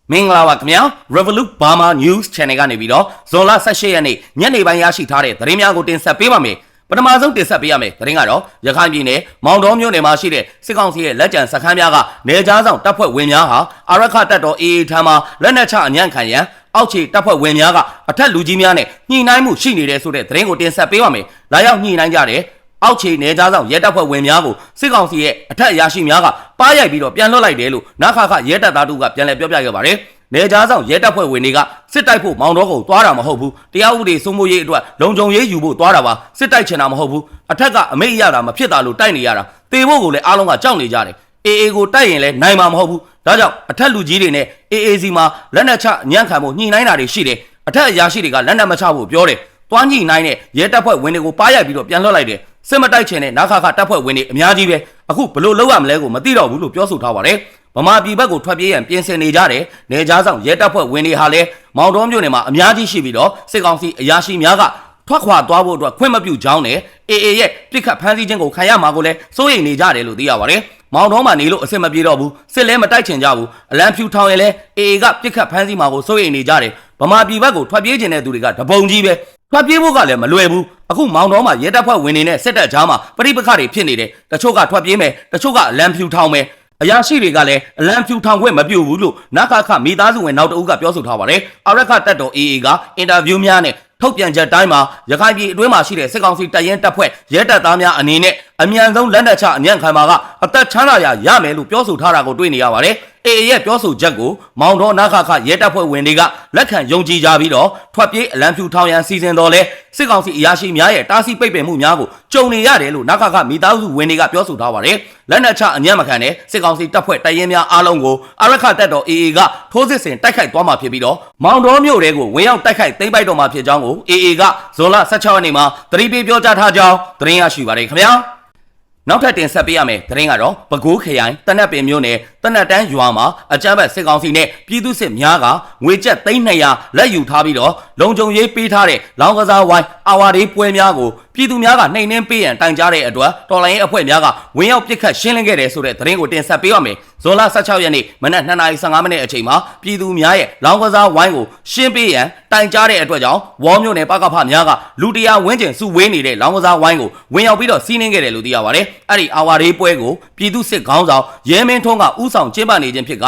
မင်္ဂလာပါခင်ဗျာ Revolut Burma News Channel ကနေပြီးတော့ဇွန်လ18ရက်နေ့ညနေပိုင်းရရှိထားတဲ့သတင်းများကိုတင်ဆက်ပေးပါမယ်ပထမဆုံးတင်ဆက်ပေးရမယ်သတင်းကတော့ရခိုင်ပြည်နယ်မောင်တော်မြို့နယ်မှာရှိတဲ့စစ်ကောင်စီရဲ့လက်ကျန်စခန်းများကနေကြားဆောင်တပ်ဖွဲ့ဝင်များဟာအာရခတပ်တော် AA ထံမှလက်နက်ချအညံ့ခံရန်အောက်ခြေတပ်ဖွဲ့ဝင်များကအထက်လူကြီးများနဲ့ညှိနှိုင်းမှုရှိနေတဲ့ဆိုတဲ့သတင်းကိုတင်ဆက်ပေးပါမယ်လာရောက်ညှိနှိုင်းကြတဲ့အောက်ခြေနေကြားဆောင်ရဲတပ်ဖွဲ့ဝင်များကိုစစ်ကောင်စီရဲ့အထက်အရာရှိများကပါရိုက်ပြီးတော့ပြန်လွှတ်လိုက်တယ်လို့နခခရဲတပ်သားတို့ကပြန်လည်ပြောပြခဲ့ပါတယ်နေကြားဆောင်ရဲတပ်ဖွဲ့ဝင်တွေကစစ်တိုက်ဖို့မောင်တော်ကိုသွားတာမဟုတ်ဘူးတရားဥပဒေစိုးမိုးရေးအတွက်လုံခြုံရေးယူဖို့သွားတာပါစစ်တိုက်ချင်တာမဟုတ်ဘူးအထက်ကအမိတ်ရတာမဖြစ်တာလို့တိုက်နေရတာတေဖို့ကိုလည်းအားလုံးကကြောက်နေကြတယ် AA ကိုတိုက်ရင်လည်းနိုင်မှာမဟုတ်ဘူးဒါကြောင့်အထက်လူကြီးတွေနဲ့ AAC မှာလက်နက်ချညံ့ခံဖို့ညှိနှိုင်းတာတွေရှိတယ်အထက်အရာရှိတွေကလက်နက်မချဖို့ပြောတယ်တွန်းညှိနှိုင်းတဲ့ရဲတပ်ဖွဲ့ဝင်တွေကိုပါရိုက်ပြီးတော့ပြန်လွှတ်လိုက်တယ်စစ်မတိုက်ချင်တဲ့နခခတပ်ဖွဲ့ဝင်တွေအများကြီးပဲအခုဘလို့လောက်ရမလဲကိုမသိတော့ဘူးလို့ပြောဆိုထားပါတယ်ဗမာပြည်ဘက်ကိုထွက်ပြေးရန်ပြင်ဆင်နေကြတယ်နေကြားဆောင်ရဲတပ်ဖွဲ့ဝင်တွေဟာလည်းမောင်တော်မြို့နယ်မှာအများကြီးရှိပြီးတော့စစ်ကောင်စီအရာရှိများကထွက်ခွာသွားဖို့အတွက်ခွင့်မပြုကြောင်းနဲ့ AA ရဲ့ပြစ်ခတ်ဖမ်းဆီးခြင်းကိုခံရမှာကိုလည်းစိုးရိမ်နေကြတယ်လို့သိရပါတယ်မောင်တော်မှာနေလို့အဆင်မပြေတော့ဘူးစစ်လဲမတိုက်ချင်ကြဘူးအလံဖြူထောင်ရင်လည်း AA ကပြစ်ခတ်ဖမ်းဆီးမှာကိုစိုးရိမ်နေကြတယ်ဗမာပြည်ဘက်ကိုထွက်ပြေးခြင်းတဲ့သူတွေကတပုံကြီးပဲထွက်ပြေးဖို့ကလည်းမလွယ်ဘူးအခုမောင်တော်မှာရဲတပ်ဖွဲ့ဝင်တွေနဲ့စစ်တပ်ကြားမှာပဋိပက္ခတွေဖြစ်နေတယ်တချို့ကထွက်ပြေးမယ်တချို့ကအလံဖြူထောင်မယ်အရာရှိတွေကလည်းအလံဖြူထောင်ခွင့်မပြုဘူးလို့နခခမိသားစုဝင်နောက်တအုပ်ကပြောဆိုထားပါတယ်အာရခတပ်တော် AA ကအင်တာဗျူးများနဲ့ထုတ်ပြန်ချက်တိုင်းမှာရခိုင်ပြည်အတွင်းမှာရှိတဲ့စစ်ကောင်စီတပ်ရင်းတပ်ဖွဲ့ရဲတပ်သားများအနေနဲ့အမြန်ဆုံးလက်နက်ချအညံ့ခံမှာကအသက်ချမ်းသာရမယ်လို့ပြောဆိုထားတာကိုတွေ့နေရပါတယ်။ AA ရဲ့ပြောဆိုချက်ကိုမောင်တော်နခခရဲတပ်ဖွဲ့ဝင်တွေကလက်ခံယုံကြည်ကြပြီးတော့ထွက်ပြေးအလံဖြူထောင်ရန်စီစဉ်တော်လဲစစ်ကောင်စီအရာရှိများရဲ့တားဆီးပိတ်ပင်မှုများကိုကြုံနေရတယ်လို့နခခမိသားစုဝင်တွေကပြောဆိုထားပါတယ်။လက်နက်ချအညံ့မခံတဲ့စစ်ကောင်စီတပ်ဖွဲ့တပ်ရင်းများအားလုံးကိုအာရခတပ်တော် AA ကထိုးစစ်ဆင်တိုက်ခိုက်သွားမှာဖြစ်ပြီးတော့မောင်တော်မြို့တဲကိုဝင်ရောက်တိုက်ခိုက်သိမ်းပိုက်တော်မှာဖြစ်ကြောင်းကို AA ကဇွန်လ16ရက်နေ့မှာသတိပေးပြောကြားထားကြောင်းသတင်းရရှိပါတယ်ခင်ဗျာနောက်ထပ်တင်ဆက်ပေးရမယ်သတင်းကတော့ပဲခူးခရိုင်တနက်ပင်မြို့နယ်တနက်တန်းရွာမှာအကြမ်းဖက်စစ်ကောင်စီနဲ့ပြည်သူစစ်များကငွေကျပ်300လက်ယူထားပြီးတော့လုံခြုံရေးပေးထားတဲ့လောင်းကစားဝိုင်းအာဝါဒီပွဲများကိုပြည်သူများကနှိမ်နှင်းပေးရန်တိုင်ကြားတဲ့အတွက်တော်လိုင်းရေးအဖွဲ့များကဝင်ရောက်ပစ်ခတ်ရှင်းလင်းခဲ့တယ်ဆိုတဲ့သတင်းကိုတင်ဆက်ပေးရမယ်ဇွန်လ16ရက်နေ့မနက်2:15မိနစ်အချိန်မှာပြည်သူများရဲ့လောင်းကစားဝိုင်းကိုရှင်းပေးရန်တိုင်ကြားတဲ့အတွက်ကြောင့်ဝေါ်မြို့နယ်ပကဖများကလူတရာဝင်းကျင်စုဝေးနေတဲ့လောင်းကစားဝိုင်းကိုဝင်ရောက်ပြီးတော့စီးနင်းခဲ့တယ်လို့သိရပါတယ်အဲ့ဒီအာဝါဒီပွဲကိုပြည်သူစစ်ခေါင်းဆောင်ရဲမင်းထွန်းကဥဆောင်ကျင်းပနေခြင်းဖြစ်ကအ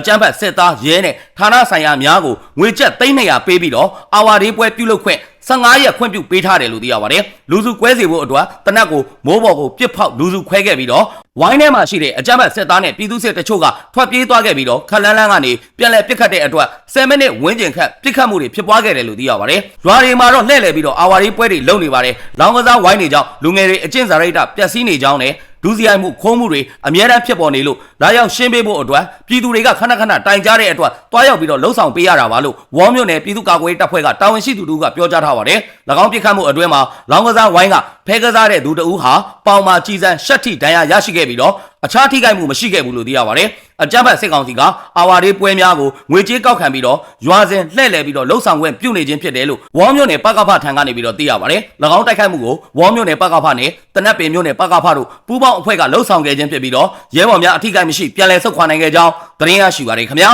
ကြမ်းဖက်စစ်သားရဲနဲ့ဌာနဆိုင်ရာများကိုငွေကျပ်300ပေးပြီးတော့အာဝါဒီပွဲပြုလုပ်ခွင့်15ရက်ခွင့်ပြုပေးထားတယ်လို့သိရပါတယ်လူစုကွဲစေဖို့အတွက်တနက်ကိုမိုးပေါ်ကိုပြစ်ဖောက်လူစုခွဲခဲ့ပြီးတော့ဝိုင်းထဲမှာရှိတဲ့အကြမ်းဖက်စစ်သားနဲ့ပြည်သူစစ်တချို့ကထွက်ပြေးသွားခဲ့ပြီးတော့ခက်လန်းလန်းကနေပြန်လည်ပစ်ခတ်တဲ့အတွက်10မိနစ်ဝန်းကျင်ခန့်ပစ်ခတ်မှုတွေဖြစ်ပွားခဲ့တယ်လို့သိရပါတယ်ရွာတွေမှာတော့လှည့်လည်ပြီးတော့အာဝါဒီပွဲတွေလုပ်နေပါတယ်လောင်းကစားဝိုင်းတွေကြောင့်လူငယ်တွေအကျင့်စာရိတ္တပျက်စီးနေကြောင်းနဲ့ဒုစရိုက်မှုခိုးမှုတွေအများအားဖြစ်ပေါ်နေလို့လာရောက်ရှင်းပေးဖို့အတွက်ပြည်သူတွေကခဏခဏတိုင်ကြားတဲ့အတွက်တွားရောက်ပြီးတော့လှုံ့ဆော်ပေးရတာပါလို့ဝေါ်မြို့နယ်ပြည်သူ့ကာကွယ်ရေးတပ်ဖွဲ့ကတာဝန်ရှိသူတို့ကပြောကြားထားပါတယ်၎င်းပြစ်ခတ်မှုအတွင်းမှာလောင်းကစားဝိုင်းကဖဲကစားတဲ့သူတဦးဟာပေါင်မာကြီးစံရှက်ထိဒဏ်ရာရရှိခဲ့ပြီးတော့အခြားထိခိုက်မှုမရှိခဲ့ဘူးလို့သိရပါတယ်အကြမ်းဖက်စစ်ကောင်စီကအာဝါဒီပွဲများကိုငွေကြေးကောက်ခံပြီးတော့ရွာစဉ်လှည့်လည်ပြီးတော့လှုပ်ဆောင်ခွင့်ပြုနေခြင်းဖြစ်တယ်လို့ဝေါ်မြို့နယ်ပကဖထံကနေပြီးတော့သိရပါတယ်၎င်းတိုက်ခိုက်မှုကိုဝေါ်မြို့နယ်ပကဖနဲ့တနက်ပင်မြို့နယ်ပကဖတို့ပူးပေါင်းအဖွဲ့ကလှုပ်ဆောင်ခဲ့ခြင်းဖြစ်ပြီးတော့ရဲဘော်များအထိကိမရှိပြန်လည်ဆုတ်ခွာနိုင်ခဲ့ကြောင်းသတင်းရရှိပါတယ်ခင်ဗျာ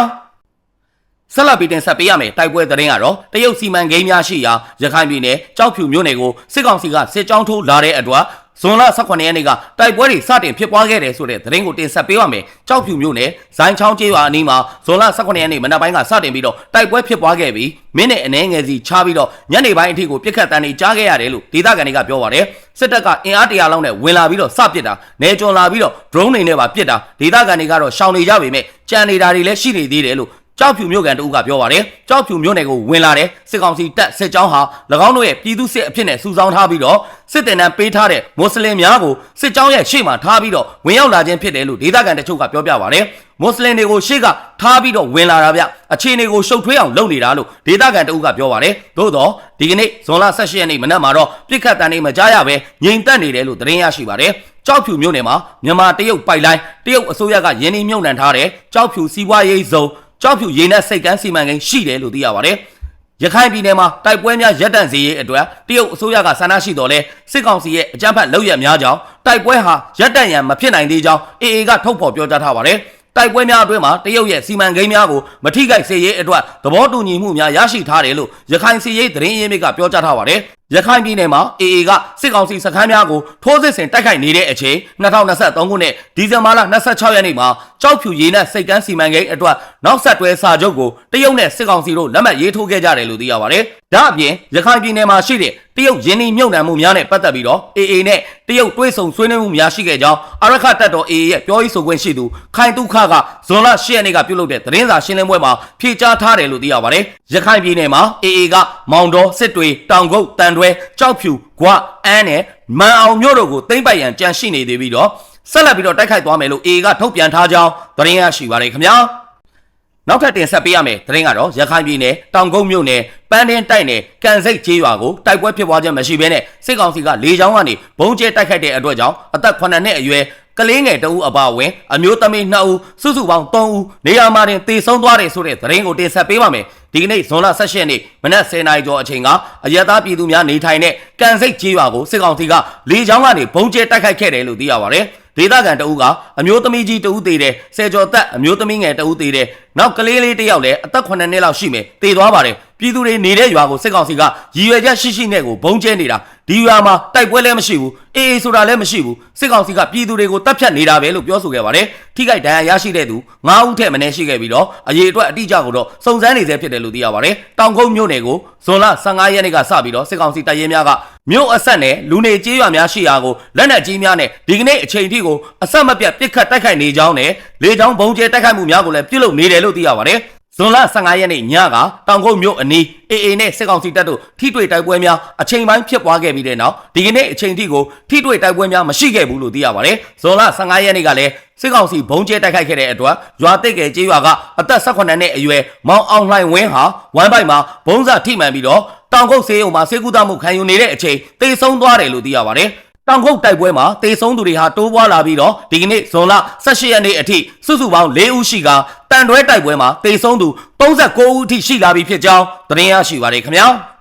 ဆက်လက်ပြီးတင်ဆက်ပေးရမယ်တိုက်ပွဲသတင်းကတော့တရုတ်စီမံကိန်းများရှိရာရခိုင်ပြည်နယ်ကြောက်ဖြူမြို့နယ်ကိုစစ်ကောင်စီကစစ်ကြောင်းထိုးလာတဲ့အတွက်ဇွန်လ18ရက်နေ့ကတိုက်ပွဲတွေစတင်ဖြစ်ပွားခဲ့တယ်ဆိုတဲ့သတင်းကိုတင်ဆက်ပေးပါမယ်။ကြောက်ဖြူမြို့နယ်ဇိုင်းချောင်းကျေးရွာအနီးမှာဇွန်လ18ရက်နေ့မနက်ပိုင်းကစတင်ပြီးတော့တိုက်ပွဲဖြစ်ပွားခဲ့ပြီးမင်းနဲ့အနှဲငယ်စီချပြီးတော့ညနေပိုင်းအထိကိုပြစ်ခတ်တန်းတွေကြားခဲ့ရတယ်လို့ဒေသခံတွေကပြောပါတယ်။စစ်တပ်ကအင်အား100လောက်နဲ့ဝင်လာပြီးတော့စပစ်တာနေကြွန်လာပြီးတော့ drone တွေနဲ့ပါပစ်တာဒေသခံတွေကတော့ရှောင်နေကြပေမဲ့ကြံနေတာတွေလည်းရှိနေသေးတယ်လို့ကြောက်ဖြူမြို့ကန်တဦးကပြောပါတယ်ကြောက်ဖြူမြို့နယ်ကိုဝင်လာတဲ့စစ်ကောင်စီတပ်စစ်ကြောင်းဟာ၎င်းတို့ရဲ့ပြည်သူစစ်အဖြစ်နဲ့စုဆောင်းထားပြီးတော့စစ်တပ်နဲ့ပေးထားတဲ့မွတ်စလင်များကိုစစ်ကြောင်းရဲ့ရှေ့မှာထားပြီးတော့ဝင်ရောက်လာခြင်းဖြစ်တယ်လို့ဒေသခံတချို့ကပြောပြပါတယ်မွတ်စလင်တွေကိုရှေ့ကထားပြီးတော့ဝင်လာတာဗျအခြေအနေကိုရှုပ်ထွေးအောင်လုပ်နေတာလို့ဒေသခံတဦးကပြောပါတယ်သို့တော့ဒီကနေ့ဇွန်လ18ရက်နေ့မနက်မှာတော့ပြစ်ခတ်တန်းနေမကြားရပဲငြိမ်သက်နေတယ်လို့သတင်းရရှိပါတယ်ကြောက်ဖြူမြို့နယ်မှာမြန်မာတရုတ်ပိုက်လိုင်းတရုတ်အစိုးရကယင်းနှိမ့်မြုပ်နှံထားတဲ့ကြောက်ဖြူစီးပွားရေးဇုံကြောက်ဖြူရေနက်စိတ်ကမ်းစီမံကိန်းရှိတယ်လို့သိရပါတယ်။ရခိုင်ပြည်နယ်မှာတိုက်ပွဲများရပ်တန့်စေရေးအတွက်တရုတ်အစိုးရကဆန္ဒရှိတော်လဲစစ်ကောင်စီရဲ့အကြမ်းဖက်လုပ်ရများကြောင်းတိုက်ပွဲဟာရပ်တန့်ရန်မဖြစ်နိုင်သေးကြောင်း AA ကထုတ်ဖော်ပြောကြားထားပါတယ်။ တိုက်ပွဲများအတွင်းမှာတရုတ်ရဲ့စီမံကိန်းများကိုမထိခိုက်စေရေးအတွက်သဘောတူညီမှုများရရှိထားတယ်လို့ရခိုင်စီရေးသတင်းရင်းမြစ်ကပြောကြားထားပါတယ်ရခိုင်ပြည်နယ်မှာ AA ကစစ်ကောင်စီစခန်းများကိုထိုးစစ်ဆင်တိုက်ခိုက်နေတဲ့အချိန်2023ခုနှစ်ဒီဇင်ဘာလ26ရက်နေ့မှာကြောက်ဖြူရေနက်စိတ်ကမ်းစီမံကိန်းအတွက်နောက်ဆက်တွဲစာချုပ်ကိုတရုတ်နဲ့စစ်ကောင်စီတို့လက်မှတ်ရေးထိုးခဲ့ကြတယ်လို့သိရပါတယ်။ဒါအပြင်ရခိုင်ပြည်နယ်မှာရှိတဲ့တရုတ်ရင်းနှီးမြှုပ်နှံမှုများနဲ့ပတ်သက်ပြီးတော့ AA နဲ့တရုတ်တွဲဆုံဆွေးနွေးမှုများရှိခဲ့ကြောင်းအာရခတပ်တော် AA ရဲ့ပြောရေးဆိုခွင့်ရှိသူခိုင်တုခကဇွန်လ10ရက်နေ့ကပြုလုပ်တဲ့သတင်းစာရှင်းလင်းပွဲမှာဖြေကြားထားတယ်လို့သိရပါတယ်။ရခိုင်ပြည်နယ်မှာ AA ကမောင်တော်စစ်တွေတောင်ကုတ်တန်တွဲကြောက်ဖြူဂွအန်းနဲ့မန်အောင်မြို့တို့ကိုသိမ်းပိုက်ရန်ကြံရှိနေသေးပြီးတော့ဆက်လက်ပြီးတော့တိုက်ခိုက်သွားမယ်လို့ AA ကထုတ်ပြန်ထားကြောင်းသတင်းရရှိပါတယ်ခင်ဗျာနောက်ထပ်တင်ဆက်ပေးရမယ်သတင်းကတော့ရခိုင်ပြည်နယ်တောင်ကုန်းမြို့နယ်ပန်းတင်းတိုက်နယ်ကန်စိတ်ကျေးရွာကိုတိုက်ပွဲဖြစ်ပွားခြင်းမရှိဘဲနဲ့စစ်ကောင်စီကလေကြောင်းကနေဘုံကျဲတိုက်ခိုက်တဲ့အတွက်ကြောင့်အသက်9နှစ်အရွယ်ကလေးငယ်2ဦးအပါအဝင်အမျိုးသမီး2ဦးစုစုပေါင်း3ဦးနေရာမှာတင်သေဆုံးသွားတယ်ဆိုတဲ့သတင်းကိုတင်ဆက်ပေးပါမယ်ဒီကနေ့ဇွန်လ18ရက်နေ့မနက်10:00နာရီကျော်အချိန်ကအရက်သားပြည်သူများနေထိုင်တဲ့ကန်စိတ်ကျေးရွာကိုစစ်ကောင်စီကလေကြောင်းကနေဘုံကျဲတိုက်ခိုက်ခဲ့တယ်လို့သိရပါတယ်ဒေသခံတအူးကအမျိုးသမီးကြီးတအူးသေးတယ်ဆယ်ကျော်သက်အမျိုးသမီးငယ်တအူးသေးတယ်နောက်ကလေးလေးတယောက်လည်းအသက်9နှစ်လောက်ရှိမယ်သေသွားပါတယ်ပြည်သူတွေနေတဲ့ရွာကိုစစ်ကောင်စီကရည်ရွယ်ချက်ရှိရှိနဲ့ကိုဘုံကျဲနေတာဒီရွာမှာတိုက်ပွဲလည်းမရှိဘူးအေးဆိုတာလည်းမရှိဘူးစစ်ကောင်စီကပြည်သူတွေကိုတပ်ဖြတ်နေတာပဲလို့ပြောဆိုခဲ့ပါတယ်ထိခိုက်ဒဏ်ရာရရှိတဲ့သူ9ဦးထက်မနည်းရှိခဲ့ပြီးတော့အရေးအတွက်အတိအကျကိုတော့စုံစမ်းနေဆဲဖြစ်တယ်လို့သိရပါတယ်တောင်ကုန်းမြို့နယ်ကိုဇွန်လ15ရက်နေ့ကစပြီးတော့စစ်ကောင်စီတပ်ရင်းများကမြို့အဆက်နဲ့လူနေကျေးရွာများရှိရာကိုလက်နက်ကြီးများနဲ့ဒီကနေ့အချိန်ထိကိုအဆက်မပြတ်ပစ်ခတ်တိုက်ခိုက်နေကြောင်းနဲ့လေကြောင်းဘုံကျဲတိုက်ခိုက်မှုများကိုလည်းပြုလုပ်နေတယ်လို့သိရပါတယ်ဇွန်လ15ရက်နေ့ညကတောင်ကုန်းမြို့အနီး AA နဲ့စစ်ကောင်စီတပ်တို့ထိတွေ့တိုက်ပွဲများအချိန်ပိုင်းဖြစ်ပွားခဲ့ပြီးတဲ့နောက်ဒီကနေ့အချိန်ထိကိုထိတွေ့တိုက်ပွဲများမရှိခဲ့ဘူးလို့သိရပါတယ်ဇွန်လ15ရက်နေ့ကလည်းစစ်ကောင်စီဘုံကျဲတိုက်ခိုက်ခဲ့တဲ့အတွက်ရွာတိတ်ကဲကျေးရွာကအသက်18နှစ်အရွယ်မောင်အောင်လှိုင်ဝင်းဟာဝမ်းပိုက်မှာဘုံစာထိမှန်ပြီးတော့တောင်ကုန်းဆေးရုံမှာဆေးကုသမှုခံယူနေတဲ့အချိန်သေဆုံးသွားတယ်လို့သိရပါတယ်တောင်ကုတ်တိုက်ပွဲမှာသေဆုံးသူတွေဟာတိုးပွားလာပြီးတော့ဒီကနေ့ဇွန်လ18ရက်နေ့အထိစုစုပေါင်း4ဦးရှိကတန်တွဲတိုက်ပွဲမှာသေဆုံးသူ39ဦးအထိရှိလာပြီဖြစ်ကြောင်းသတင်းရရှိပါတယ်ခင်ဗျာ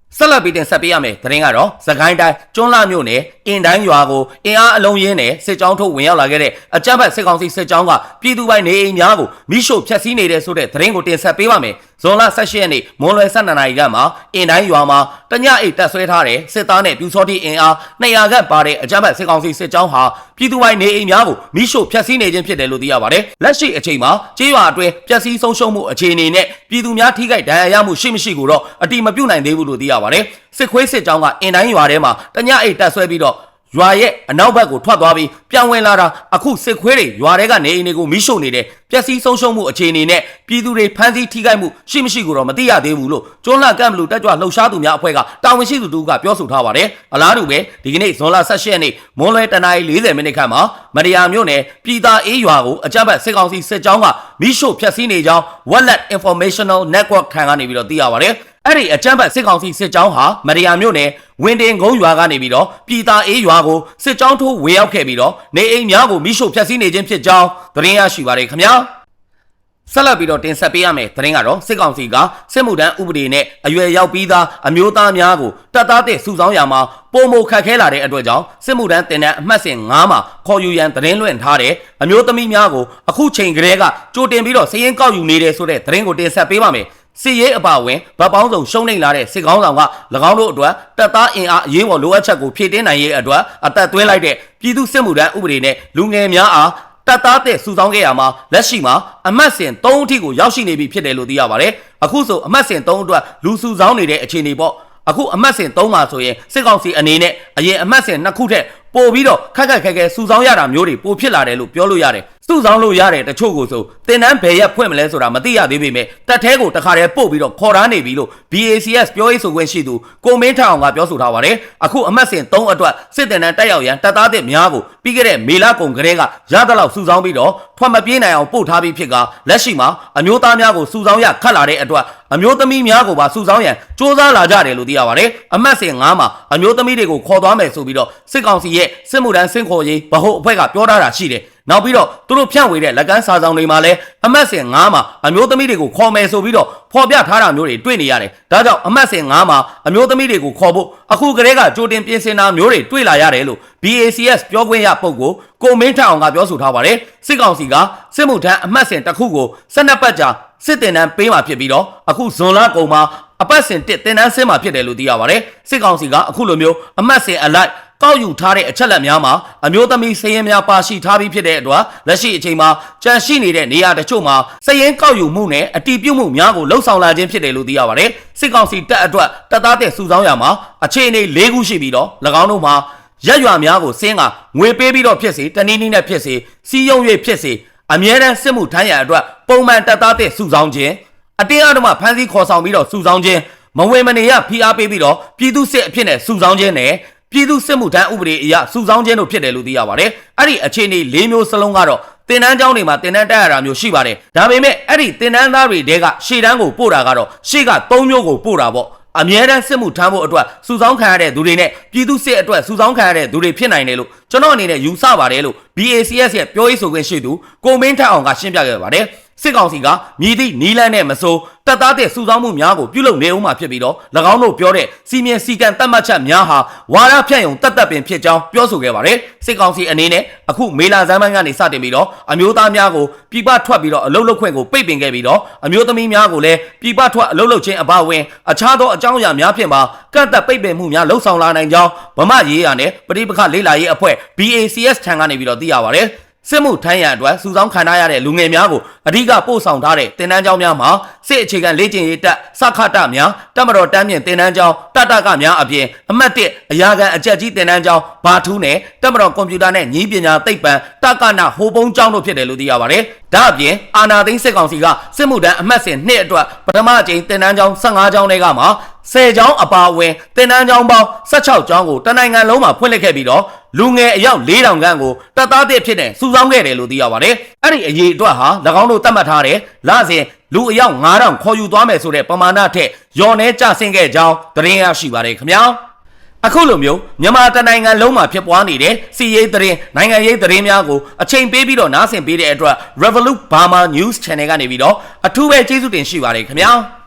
ဆက်လက်ပြီးတင်ဆက်ပေးရမယ်သတင်းကတော့စကိုင်းတိုင်းကျွန်းလှမြို့နယ်အင်တိုင်းရွာကိုအင်အားအလုံးရင်းနဲ့စစ်ကြောင်းထုတ်ဝင်ရောက်လာခဲ့တဲ့အကြမ်းဖက်စစ်ကောင်စီစစ်ကြောင်းကပြည်သူပိုင်နေအိမ်များကိုမိရှို့ဖျက်ဆီးနေတဲ့ဆိုတဲ့သတင်းကိုတင်ဆက်ပေးပါမယ်ဇွန်လ18ရက်နေ့မွန်လွယ်12နာရီခန့်မှာအင်တိုင်းရွာမှာတညအိတ်တက်ဆွဲထားတဲ့စစ်သားနဲ့ပြူစောတိအင်အား200ခန့်ပါတဲ့အကြမ်းဖက်စစ်ကောင်စီစစ်ကြောင်းဟာပြည်သူပိုင်နေအိမ်များကိုမိရှို့ဖျက်ဆီးနေခြင်းဖြစ်တယ်လို့သိရပါတယ်လက်ရှိအချိန်မှာကျေးရွာအတွင်းပျက်စီးဆုံးရှုံးမှုအခြေအနေနဲ့ပြည်သူများထိခိုက်ဒဏ်ရာရမှုရှိမရှိကိုတော့အတိမပြုတ်နိုင်သေးဘူးလို့သိရပါတယ်စစ်ခွေးစစ်ကြောင်းကအင်တိုင်းရွာထဲမှာတညအိတ်တက်ဆွဲပြီးတော့ရွာရဲ့အနောက်ဘက်ကိုထွက်သွားပြီးပြန်ဝင်လာတာအခုစစ်ခွေးတွေရွာထဲကနေအိမ်တွေကိုမိရှို့နေတယ်ပျက်စီးဆုံးရှုံးမှုအခြေအနေနဲ့ပြည်သူတွေဖမ်းဆီးထိခိုက်မှုရှိမရှိကိုတော့မသိရသေးဘူးလို့ကျွန်းလှကမ်ဘလူတက်ကြွလှုပ်ရှားသူများအဖွဲ့ကတာဝန်ရှိသူတို့ကပြောဆိုထားပါတယ်အလားတူပဲဒီကနေ့ဇွန်လ18ရက်နေ့မွန်းလွဲ1:40မိနစ်ခန့်မှာမရယာမြို့နယ်ပြည်သာအေးရွာကိုအကြမ်းဖက်စစ်ကောင်စီစစ်ကြောင်းကမိရှို့ဖျက်ဆီးနေကြောင်း Wallet Informational Network ထံကနေပြီးတော့သိရပါတယ်အဲ့ဒီအကြမ်းဖက်စစ်ကောင်စီစစ်ကြောင်းဟာမရယာမြို့နယ်ဝင်းတင်ကုန်းရွာကနေပြီးတော့ပြည်သာအေးရွာကိုစစ်ကြောင်းထိုးဝေရောက်ခဲ့ပြီးတော့နေအိမ်များကိုမိရှို့ဖျက်ဆီးနေခြင်းဖြစ်ကြောင်းသတင်းရရှိပါတယ်ခင်ဗျာဆက်လက်ပြီးတော့တင်ဆက်ပေးရမယ်သတင်းကတော့စစ်ကောင်စီကစစ်မှုထမ်းဥပဒေနဲ့အရွယ်ရောက်ပြီးသားအမျိုးသားများကိုတပ်သားတဲ့စုဆောင်းရာမှာပုံမခတ်ခဲလာတဲ့အတွက်ကြောင့်စစ်မှုထမ်းတင်တဲ့အမှတ်စဉ်9မှာခေါ်ယူရန်သတင်းလွှင့်ထားတဲ့အမျိုးသမီးများကိုအခုချိန်ကလေးကကြိုတင်ပြီးတော့စည်ရင်ကောက်ယူနေတယ်ဆိုတဲ့သတင်းကိုတင်ဆက်ပေးပါမယ်စစ်ရေးအပါအဝင်ဗတ်ပေါင်းစုံရှုံးနိမ့်လာတဲ့စစ်ကောင်းဆောင်က၎င်းတို့အတွက်တပ်သားအင်အားအရေးပေါ်လိုအပ်ချက်ကိုဖြည့်တင်းနိုင်ရေးအတွက်အသက်သွင်းလိုက်တဲ့ပြည်သူစစ်မှုထမ်းဥပဒေနဲ့လူငယ်များအားတပ်သားတဲ့စုဆောင်းခဲ့ရမှာလက်ရှိမှာအမှတ်စဉ်3အထိကိုရောက်ရှိနေပြီဖြစ်တယ်လို့သိရပါတယ်အခုဆိုအမှတ်စဉ်3အတွက်လူစုဆောင်းနေတဲ့အခြေအနေပေါ့အခုအမှတ်စဉ်3မှာဆိုရင်စစ်ကောင်စီအနေနဲ့အရင်အမှတ်စဉ်2ခုထက်ပို့ပြီးတော့ခက်ခဲစုဆောင်းရတာမျိုးတွေပိုဖြစ်လာတယ်လို့ပြောလို့ရတယ်စုဆောင်းလို့ရတဲ့တချို့ကိုဆိုတင်တန်းဘယ်ရက်ဖွင့်မလဲဆိုတာမသိရသေးပေမဲ့တက်သေးကိုတခါတည်းပို့ပြီးတော့ခေါ်ထားနေပြီလို့ BACS ပြောရေးဆိုခွင့်ရှိသူကိုမင်းထအောင်ကပြောဆိုထားပါတယ်အခုအမှတ်စဉ်3အတွက်စစ်တင်တန်းတက်ရောက်ရန်တပ်သားတွေများကိုပြီးခဲ့တဲ့မေလကုန်ကတည်းကရသလောက်စုဆောင်းပြီးတော့ထွက်မပြေးနိုင်အောင်ပို့ထားပြီးဖြစ်ကလက်ရှိမှာအမျိုးသားများကိုစုဆောင်းရခတ်လာတဲ့အတွက်အမျိုးသမီးများကိုပါစုဆောင်းရန်စ조사လာကြတယ်လို့သိရပါတယ်အမှတ်စဉ်9မှာအမျိုးသမီးတွေကိုခေါ်သွားမယ်ဆိုပြီးတော့စစ်ကောင်စီရဲ့ ရဲ့စစ်မှုထမ်းဆင့်ခေါ်ရေးဗဟိုအဖွဲ့ကပြောထားတာရှိတယ်နောက်ပြီးတော့သူတို့ဖြန့်ဝေတဲ့လက်ကမ်းစာဆောင်တွေမှာလည်းအမှတ်စဉ်9မှာအမျိုးသမီးတွေကိုခေါ်မယ်ဆိုပြီးတော့ဖော်ပြထားတာမျိုးတွေတွေ့နေရတယ်ဒါကြောင့်အမှတ်စဉ်9မှာအမျိုးသမီးတွေကိုခေါ်ဖို့အခုကလေးကကြိုတင်ပြင်ဆင်တာမျိုးတွေတွေ့လာရတယ်လို့ BACS ပြောခွင့်ရပုဂ္ဂိုလ်ကိုမင်းထအောင်ကပြောဆိုထားပါတယ်စစ်ကောင်စီကစစ်မှုထမ်းအမှတ်စဉ်တစ်ခုကို12ပတ်ကြာစစ်တင်တန်းပေးမှာဖြစ်ပြီးတော့အခုဇွန်လကုန်မှာအပတ်စဉ်1တင်တန်းဆင်းမှာဖြစ်တယ်လို့သိရပါတယ်စစ်ကောင်စီကအခုလိုမျိုးအမှတ်စဉ်အလိုက်ကောက်ယူထားတဲ့အချက်လက်များမှာအမျိုးသမီးစည်ရင်များပါရှိထားပြီးဖြစ်တဲ့အတွက်လက်ရှိအချိန်မှာကြန့်ရှိနေတဲ့နေရာတချို့မှာစည်ရင်ကောက်ယူမှုနဲ့အတီးပြုတ်မှုများကိုလှုပ်ဆောင်လာခြင်းဖြစ်တယ်လို့သိရပါတယ်စစ်ကောင်စီတပ်အတွက်တပ်သားတဲ့စုဆောင်းရမှာအခြေအနေ၄ခုရှိပြီးတော့၎င်းတို့မှာရက်ရွာများကိုစင်းကငွေပေးပြီးတော့ဖြစ်စေတနည်းနည်းနဲ့ဖြစ်စေစီးရုံ၍ဖြစ်စေအမြဲတမ်းစစ်မှုထမ်းရန်အတွက်ပုံမှန်တပ်သားတဲ့စုဆောင်းခြင်းအတင်းအဓမ္မဖမ်းဆီးခေါ်ဆောင်ပြီးတော့စုဆောင်းခြင်းမဝင်မနေရဖိအားပေးပြီးတော့ပြည်သူစစ်အဖြစ်နဲ့စုဆောင်းခြင်းနဲ့ပြည်သူစစ်မှုထမ်းဥပဒေအရစုဆောင်းခြင်းတို့ဖြစ်တယ်လို့သိရပါတယ်။အဲ့ဒီအခြေအနေ၄မျိုးစလုံးကတော့တင်တန်းကျောင်းတွေမှာတင်တန်းတက်ရတာမျိုးရှိပါတယ်။ဒါပေမဲ့အဲ့ဒီတင်တန်းသားတွေတဲကရှေ့တန်းကိုပို့တာကတော့ရှေ့က၃မျိုးကိုပို့တာပေါ့။အမြဲတမ်းစစ်မှုထမ်းဖို့အတွက်စုဆောင်းခံရတဲ့သူတွေနဲ့ပြည်သူစစ်အတွက်စုဆောင်းခံရတဲ့သူတွေဖြစ်နိုင်တယ်လို့ကျွန်တော်အနေနဲ့ယူဆပါတယ်လို့ BACS ရဲ့ပြောရေးဆိုခွင့်ရှိသူကိုမင်းထအောင်ကရှင်းပြခဲ့ပါတယ်။စစ်ကောင်စီကမြည်သည့်နီးလန်းနဲ့မစိုးတပ်သားတဲ့စုဆောင်းမှုများကိုပြုလုပ်နေဦးမှာဖြစ်ပြီးတော့၎င်းတို့ပြောတဲ့စီမင်းစီကံတတ်မှတ်ချက်များဟာဝါဒဖြန့်ယုံတတ်တတ်ပင်ဖြစ်ကြောင်းပြောဆိုခဲ့ပါတယ်စစ်ကောင်စီအနေနဲ့အခုမေလာဇန်ပိုင်းကနေစတင်ပြီးတော့အမျိုးသားများကိုပြည်ပထွက်ပြီးတော့အလုတ်လုတ်ခွင့်ကိုပိတ်ပင်ခဲ့ပြီးတော့အမျိုးသမီးများကိုလည်းပြည်ပထွက်အလုတ်လုတ်ခြင်းအပါအဝင်အခြားသောအကြောင်းအရာများဖြင့်ပါကန့်သက်ပိတ်ပင်မှုများလှုပ်ဆောင်လာနိုင်ကြောင်းဗမာရေးရနဲ့ပဋိပက္ခလေးလာရေးအဖွဲ့ BACS ထံကနေပြီးတော့သိရပါတယ်စစ်မှုထမ်းရန်အတွက်စုဆောင်းခံထားရတဲ့လူငယ်များကိုအဓိကပို့ဆောင်ထားတဲ့တင်နန်းကျောင်းများမှာစစ်အခြေခံလေ့ကျင့်ရေးတပ်စခတများတပ်မတော်တမ်းမြင့်တင်နန်းကျောင်းတတကများအပြင်အမှတ်1အရာခံအကြက်ကြီးတင်နန်းကျောင်းဘာထူးနဲ့တပ်မတော်ကွန်ပျူတာနဲ့ညီးပညာသိပ္ပံတကနာဟိုပုံးကျောင်းတို့ဖြစ်တယ်လို့သိရပါတယ်။ဒါအပြင်အာနာသိန်းစစ်ကောင်စီကစစ်မှုထမ်းအမှတ်စဉ်2အတွက်ပထမအကြိမ်တင်နန်းကျောင်း15ကျောင်းတွေကမှာ10ကျောင်းအပါအဝင်တင်နန်းကျောင်းပေါင်း16ကျောင်းကိုတနိုင်ငံလုံးမှာဖွင့်လှစ်ခဲ့ပြီးတော့လူငယ်အယောက်4000ခန့်ကိုတပ်သားတစ်ဖြစ်တဲ့စုဆောင်းခဲ့တယ်လို့သိရပါတယ်။အဲ့ဒီအရေးအတွက်ဟာ၎င်းတို့သတ်မှတ်ထားတဲ့လစဉ်လူအယောက်9000ခေါ်ယူသွားမယ်ဆိုတဲ့ပမာဏထက်ရော်နေကျဆင်းခဲ့ကြောင်းသတင်းရရှိပါတယ်ခင်ဗျာ။အခုလိုမျိုးမြန်မာတနိုင်ငံလုံးမှာဖြစ်ပွားနေတဲ့စီးရေးသတင်းနိုင်ငံရေးသတင်းများကိုအချိန်ပေးပြီးတော့နားဆင်ပေးတဲ့အတွက် Revolut Burma News Channel ကနေပြီးတော့အထူးပဲကျေးဇူးတင်ရှိပါတယ်ခင်ဗျာ။